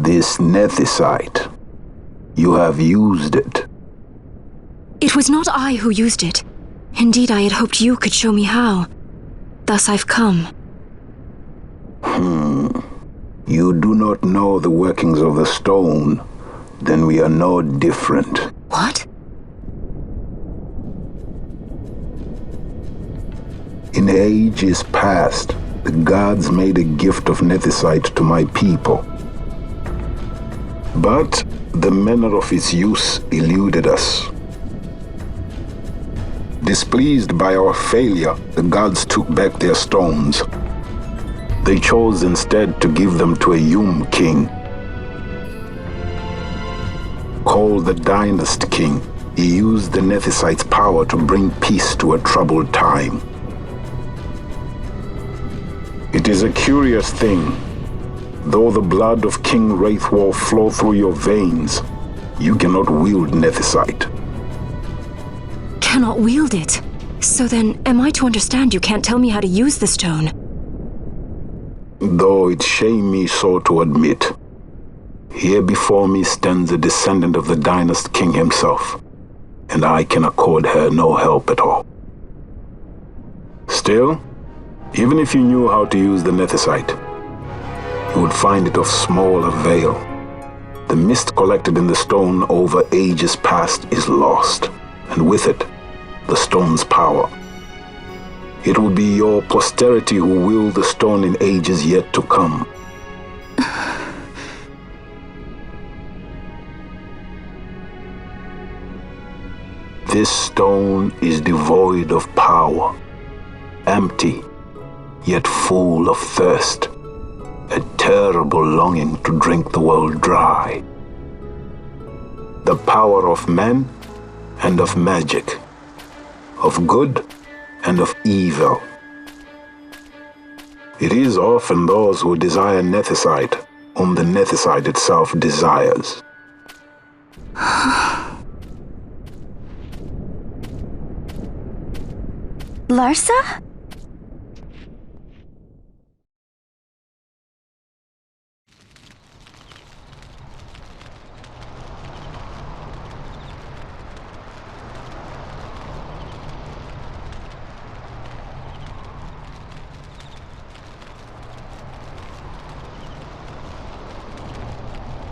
This nethicite. You have used it. It was not I who used it. Indeed, I had hoped you could show me how. Thus I've come. You do not know the workings of the stone, then we are no different. What? In ages past, the gods made a gift of nethicite to my people. But the manner of its use eluded us. Displeased by our failure, the gods took back their stones. They chose instead to give them to a Yum king. Called the Dynast King, he used the nethicite's power to bring peace to a troubled time. It is a curious thing. Though the blood of King Wraithwolf flow through your veins, you cannot wield nethicite. Cannot wield it? So then, am I to understand you can't tell me how to use the stone? Though it shame me so to admit, here before me stands a descendant of the Dynast King himself, and I can accord her no help at all. Still, even if you knew how to use the nethicite, you would find it of small avail. The mist collected in the stone over ages past is lost, and with it, the stone's power. It will be your posterity who wield the stone in ages yet to come. This stone is devoid of power, empty, yet full of thirst, a terrible longing to drink the world dry. The power of men and of magic, of good and of evil. It is often those who desire nethicite whom the nethicite itself desires. Larsa?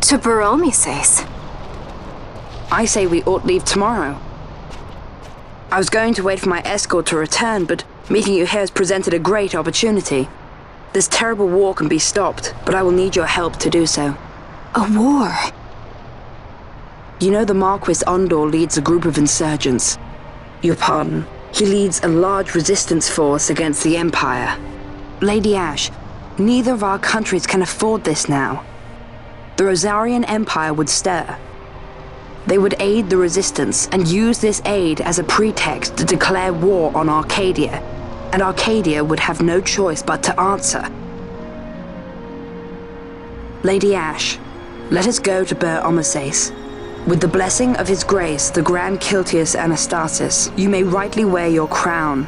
To Baromi says. I say we ought leave tomorrow. I was going to wait for my escort to return, but meeting you here has presented a great opportunity. This terrible war can be stopped, but I will need your help to do so. A war? You know the Marquis Ondor leads a group of insurgents. Your pardon. He leads a large resistance force against the Empire. Lady Ash, neither of our countries can afford this now. The Rosarian Empire would stir. They would aid the resistance and use this aid as a pretext to declare war on Arcadia, and Arcadia would have no choice but to answer. Lady Ash, let us go to Ber Omases. With the blessing of His Grace, the Grand Kiltius Anastasis, you may rightly wear your crown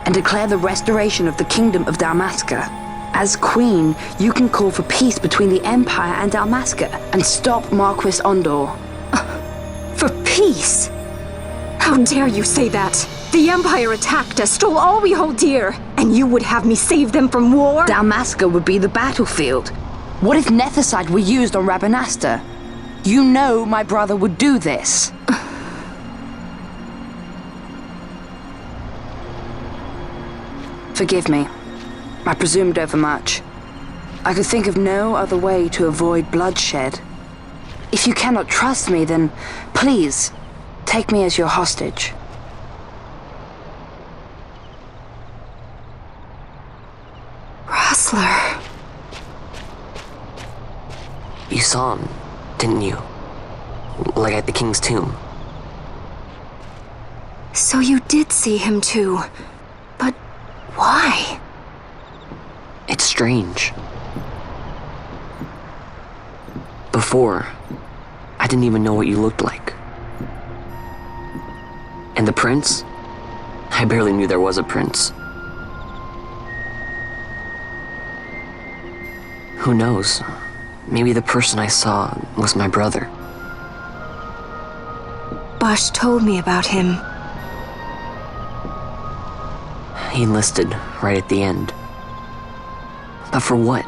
and declare the restoration of the Kingdom of Dalmasca. As Queen, you can call for peace between the Empire and Dalmasca and stop Marquis Ondor. For peace? How dare you say that? The Empire attacked us, stole all we hold dear, and you would have me save them from war? Dalmasca would be the battlefield. What if nethicite were used on Rabanasta? You know my brother would do this. Forgive me. I presumed overmuch. I could think of no other way to avoid bloodshed. If you cannot trust me, then please, take me as your hostage. Rustler. You saw him, didn't you? Like at the King's tomb. So you did see him too. But why? It's strange. Before, I didn't even know what you looked like. And the prince? I barely knew there was a prince. Who knows? maybe the person I saw was my brother. Bosch told me about him. He enlisted right at the end. But for what?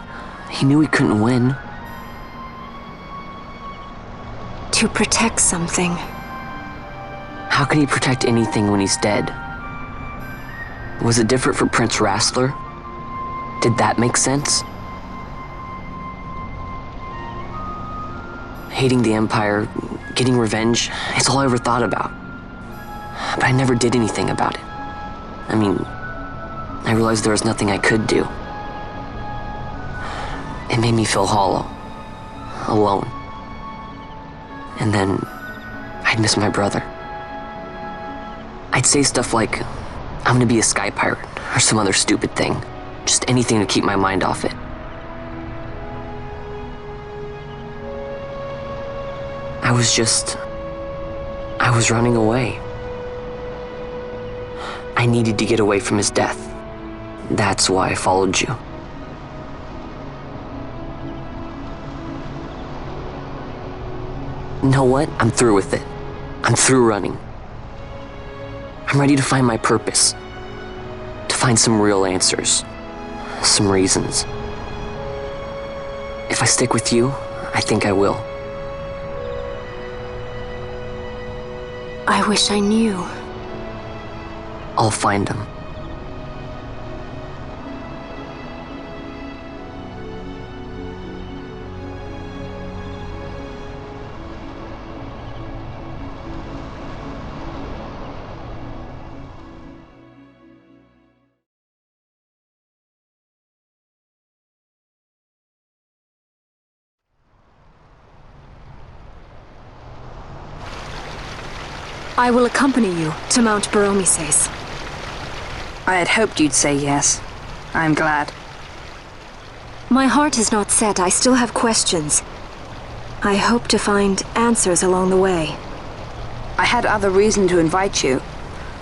He knew he couldn't win. To protect something. How can he protect anything when he's dead? Was it different for Prince Rastler? Did that make sense? Hating the Empire, getting revenge, it's all I ever thought about. But I never did anything about it. I mean, I realized there was nothing I could do. It made me feel hollow, alone. And then I'd miss my brother. I'd say stuff like, I'm gonna be a sky pirate, or some other stupid thing. Just anything to keep my mind off it. I was running away. I needed to get away from his death. That's why I followed you. You know what? I'm through with it. I'm through running. I'm ready to find my purpose. To find some real answers. Some reasons. If I stick with you, I think I will. I wish I knew. I'll find them. I will accompany you to Mount Baromises. I had hoped you'd say yes. I'm glad. My heart is not set. I still have questions. I hope to find answers along the way. I had other reason to invite you.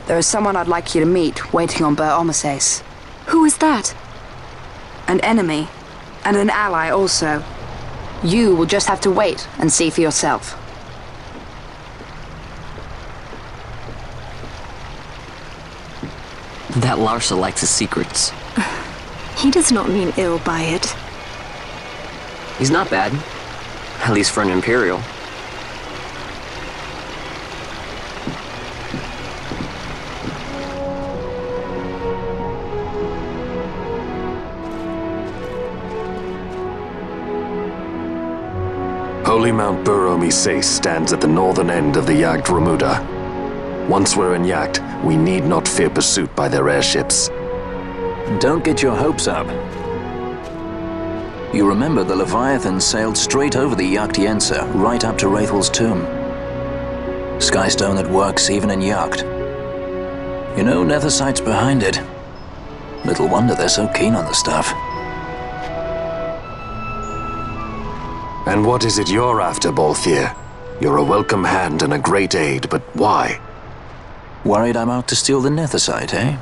There is someone I'd like you to meet waiting on Baromises. Who is that? An enemy, and an ally also. You will just have to wait and see for yourself. That Larsa likes his secrets. He does not mean ill by it. He's not bad. At least for an Imperial. Holy Mount Baromises stands at the northern end of the Jagd Remuda. Once we're in Jagd, we need not fear pursuit by their airships. Don't get your hopes up. You remember the Leviathan sailed straight over the Jagd right up to Wraithel's tomb. Skystone that works even in Jagd. You know, Nethersight's behind it. Little wonder they're so keen on the stuff. And what is it you're after, Balthier? You're a welcome hand and a great aid, but why? Worried I'm out to steal the Nethersight, eh?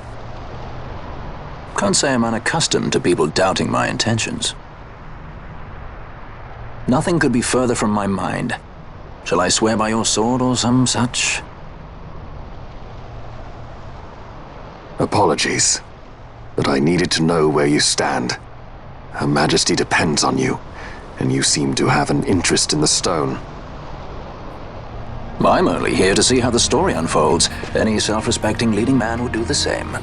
Can't say I'm unaccustomed to people doubting my intentions. Nothing could be further from my mind. Shall I swear by your sword or some such? Apologies, but I needed to know where you stand. Her Majesty depends on you, and you seem to have an interest in the stone. I'm only here to see how the story unfolds. Any self-respecting leading man would do the same.